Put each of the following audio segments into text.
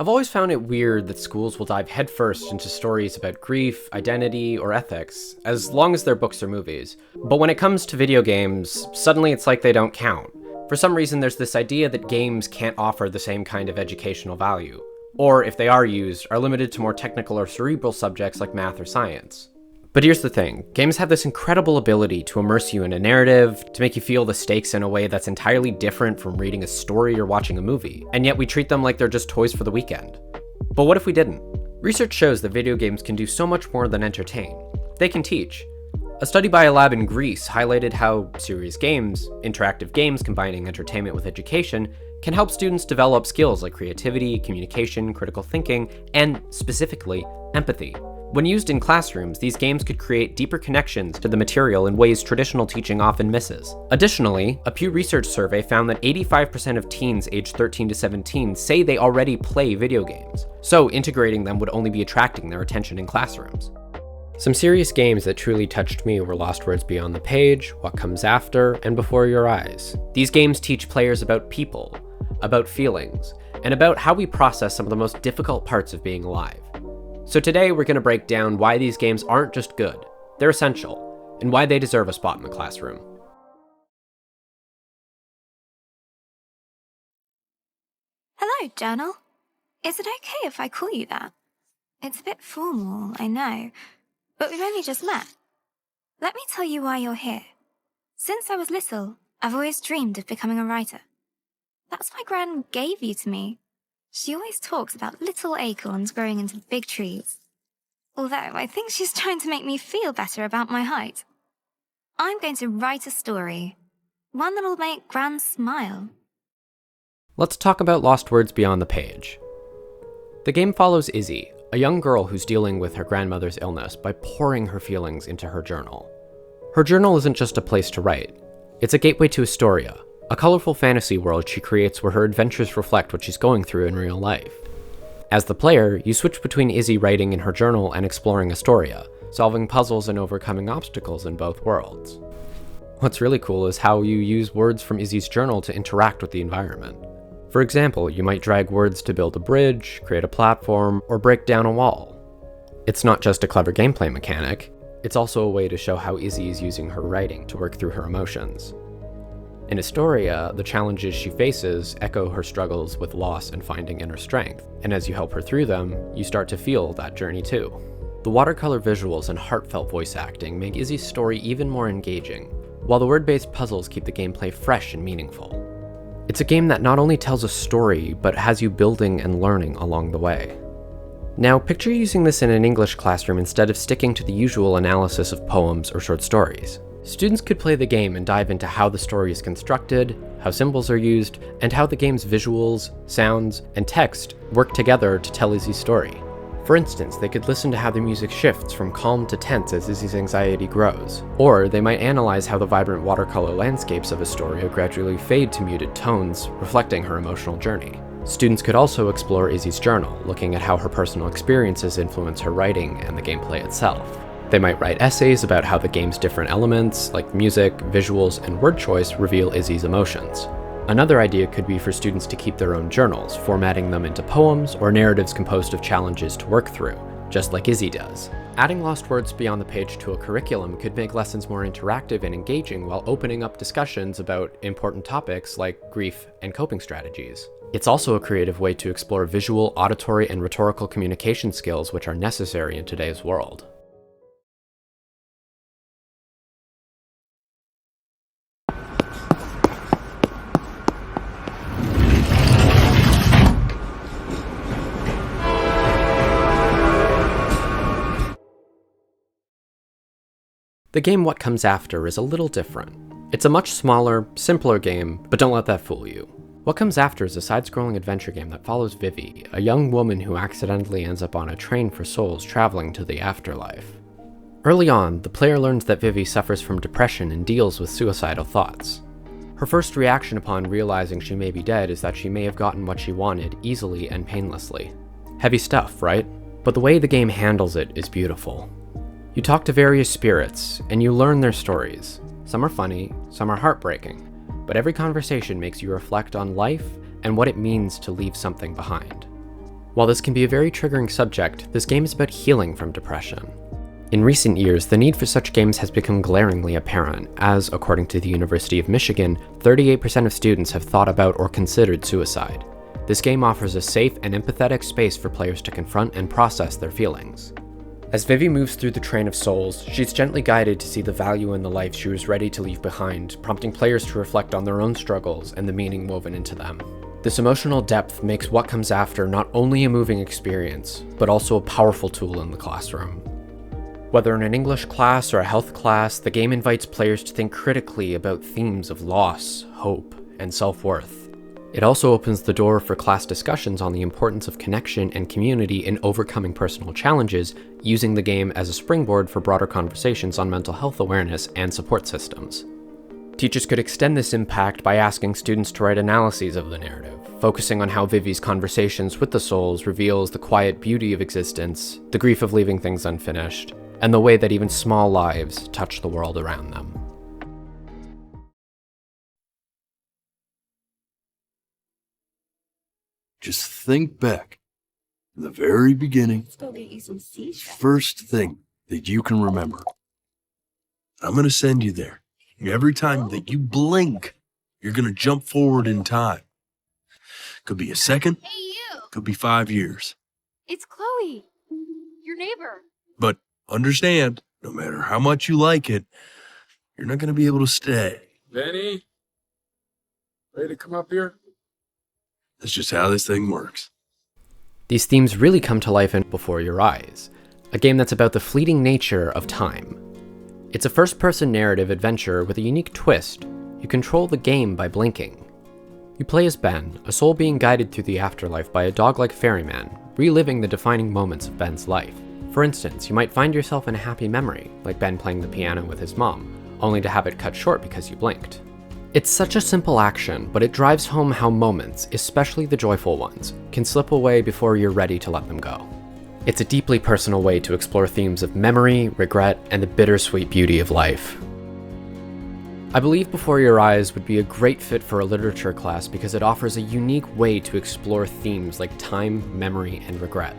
I've always found it weird that schools will dive headfirst into stories about grief, identity, or ethics, as long as they're books or movies. But when it comes to video games, suddenly it's like they don't count. For some reason, there's this idea that games can't offer the same kind of educational value, or if they are used, are limited to more technical or cerebral subjects like math or science. But here's the thing, games have this incredible ability to immerse you in a narrative, to make you feel the stakes in a way that's entirely different from reading a story or watching a movie, and yet we treat them like they're just toys for the weekend. But what if we didn't? Research shows that video games can do so much more than entertain. They can teach. A study by a lab in Greece highlighted how serious games, interactive games combining entertainment with education, can help students develop skills like creativity, communication, critical thinking, and, specifically, empathy. When used in classrooms, these games could create deeper connections to the material in ways traditional teaching often misses. Additionally, a Pew Research survey found that 85% of teens aged 13 to 17 say they already play video games, so integrating them would only be attracting their attention in classrooms. Some serious games that truly touched me were Lost Words Beyond the Page, What Comes After, and Before Your Eyes. These games teach players about people, about feelings, and about how we process some of the most difficult parts of being alive. So today we're going to break down why these games aren't just good, they're essential, and why they deserve a spot in the classroom. Hello, Journal. Is it okay if I call you that? It's a bit formal, I know, but we've only just met. Let me tell you why you're here. Since I was little, I've always dreamed of becoming a writer. That's why Gran gave you to me. She always talks about little acorns growing into big trees. Although I think she's trying to make me feel better about my height. I'm going to write a story. One that'll make Gran smile. Let's talk about Lost Words Beyond the Page. The game follows Izzy, a young girl who's dealing with her grandmother's illness by pouring her feelings into her journal. Her journal isn't just a place to write. It's a gateway to Astoria, a colorful fantasy world she creates where her adventures reflect what she's going through in real life. As the player, you switch between Izzy writing in her journal and exploring Astoria, solving puzzles and overcoming obstacles in both worlds. What's really cool is how you use words from Izzy's journal to interact with the environment. For example, you might drag words to build a bridge, create a platform, or break down a wall. It's not just a clever gameplay mechanic, it's also a way to show how Izzy is using her writing to work through her emotions. In Astoria, the challenges she faces echo her struggles with loss and finding inner strength, and as you help her through them, you start to feel that journey too. The watercolor visuals and heartfelt voice acting make Izzy's story even more engaging, while the word-based puzzles keep the gameplay fresh and meaningful. It's a game that not only tells a story, but has you building and learning along the way. Now, picture using this in an English classroom instead of sticking to the usual analysis of poems or short stories. Students could play the game and dive into how the story is constructed, how symbols are used, and how the game's visuals, sounds, and text work together to tell Izzy's story. For instance, they could listen to how the music shifts from calm to tense as Izzy's anxiety grows. Or they might analyze how the vibrant watercolor landscapes of Astoria gradually fade to muted tones, reflecting her emotional journey. Students could also explore Izzy's journal, looking at how her personal experiences influence her writing and the gameplay itself. They might write essays about how the game's different elements, like music, visuals, and word choice, reveal Izzy's emotions. Another idea could be for students to keep their own journals, formatting them into poems or narratives composed of challenges to work through, just like Izzy does. Adding Lost Words Beyond the Page to a curriculum could make lessons more interactive and engaging while opening up discussions about important topics like grief and coping strategies. It's also a creative way to explore visual, auditory, and rhetorical communication skills which are necessary in today's world. The game What Comes After is a little different. It's a much smaller, simpler game, but don't let that fool you. What Comes After is a side-scrolling adventure game that follows Vivi, a young woman who accidentally ends up on a train for souls traveling to the afterlife. Early on, the player learns that Vivi suffers from depression and deals with suicidal thoughts. Her first reaction upon realizing she may be dead is that she may have gotten what she wanted easily and painlessly. Heavy stuff, right? But the way the game handles it is beautiful. You talk to various spirits, and you learn their stories. Some are funny, some are heartbreaking, but every conversation makes you reflect on life and what it means to leave something behind. While this can be a very triggering subject, this game is about healing from depression. In recent years, the need for such games has become glaringly apparent, as, according to the University of Michigan, 38% of students have thought about or considered suicide. This game offers a safe and empathetic space for players to confront and process their feelings. As Vivi moves through the train of souls, she's gently guided to see the value in the life she was ready to leave behind, prompting players to reflect on their own struggles and the meaning woven into them. This emotional depth makes what comes after not only a moving experience, but also a powerful tool in the classroom. Whether in an English class or a health class, the game invites players to think critically about themes of loss, hope, and self-worth. It also opens the door for class discussions on the importance of connection and community in overcoming personal challenges, using the game as a springboard for broader conversations on mental health awareness and support systems. Teachers could extend this impact by asking students to write analyses of the narrative, focusing on how Vivi's conversations with the souls reveals the quiet beauty of existence, the grief of leaving things unfinished, and the way that even small lives touch the world around them. Just think back to the very beginning, first thing that you can remember. I'm going to send you there. Every time that you blink, you're going to jump forward in time. Could be a second, could be 5 years. It's Chloe, your neighbor. But understand, no matter how much you like it, you're not going to be able to stay. Benny? Ready to come up here? That's just how this thing works. These themes really come to life in Before Your Eyes, a game that's about the fleeting nature of time. It's a first-person narrative adventure with a unique twist. You control the game by blinking. You play as Ben, a soul being guided through the afterlife by a dog-like ferryman, reliving the defining moments of Ben's life. For instance, you might find yourself in a happy memory, like Ben playing the piano with his mom, only to have it cut short because you blinked. It's such a simple action, but it drives home how moments, especially the joyful ones, can slip away before you're ready to let them go. It's a deeply personal way to explore themes of memory, regret, and the bittersweet beauty of life. I believe Before Your Eyes would be a great fit for a literature class because it offers a unique way to explore themes like time, memory, and regret.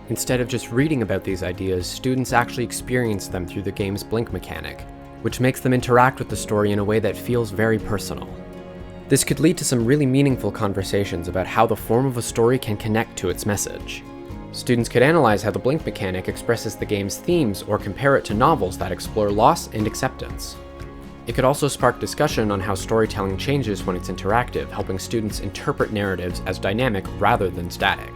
Instead of just reading about these ideas, students actually experience them through the game's blink mechanic, which makes them interact with the story in a way that feels very personal. This could lead to some really meaningful conversations about how the form of a story can connect to its message. Students could analyze how the blink mechanic expresses the game's themes or compare it to novels that explore loss and acceptance. It could also spark discussion on how storytelling changes when it's interactive, helping students interpret narratives as dynamic rather than static.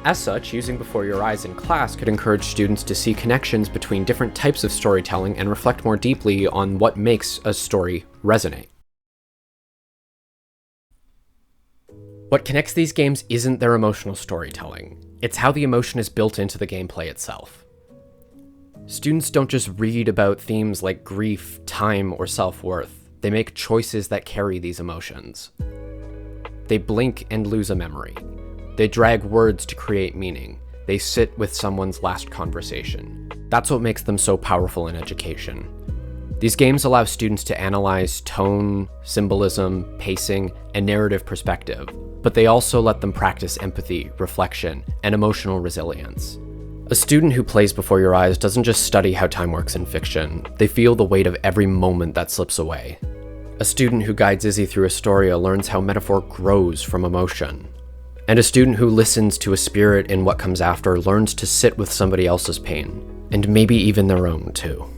As such, using Before Your Eyes in class could encourage students to see connections between different types of storytelling and reflect more deeply on what makes a story resonate. What connects these games isn't their emotional storytelling, it's how the emotion is built into the gameplay itself. Students don't just read about themes like grief, time, or self-worth. They make choices that carry these emotions. They blink and lose a memory. They drag words to create meaning. They sit with someone's last conversation. That's what makes them so powerful in education. These games allow students to analyze tone, symbolism, pacing, and narrative perspective, but they also let them practice empathy, reflection, and emotional resilience. A student who plays Before Your Eyes doesn't just study how time works in fiction, they feel the weight of every moment that slips away. A student who guides Izzy through Astoria learns how metaphor grows from emotion. And a student who listens to a spirit in what comes after learns to sit with somebody else's pain, and maybe even their own too.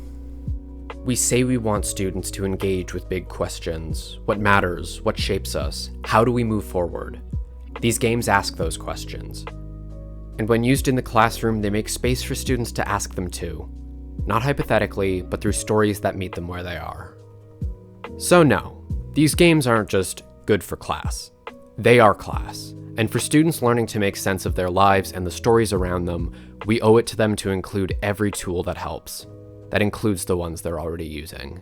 We say we want students to engage with big questions. What matters? What shapes us? How do we move forward? These games ask those questions. And when used in the classroom, they make space for students to ask them too. Not hypothetically, but through stories that meet them where they are. So no, these games aren't just good for class. They are class. And for students learning to make sense of their lives and the stories around them, we owe it to them to include every tool that helps. That includes the ones they're already using.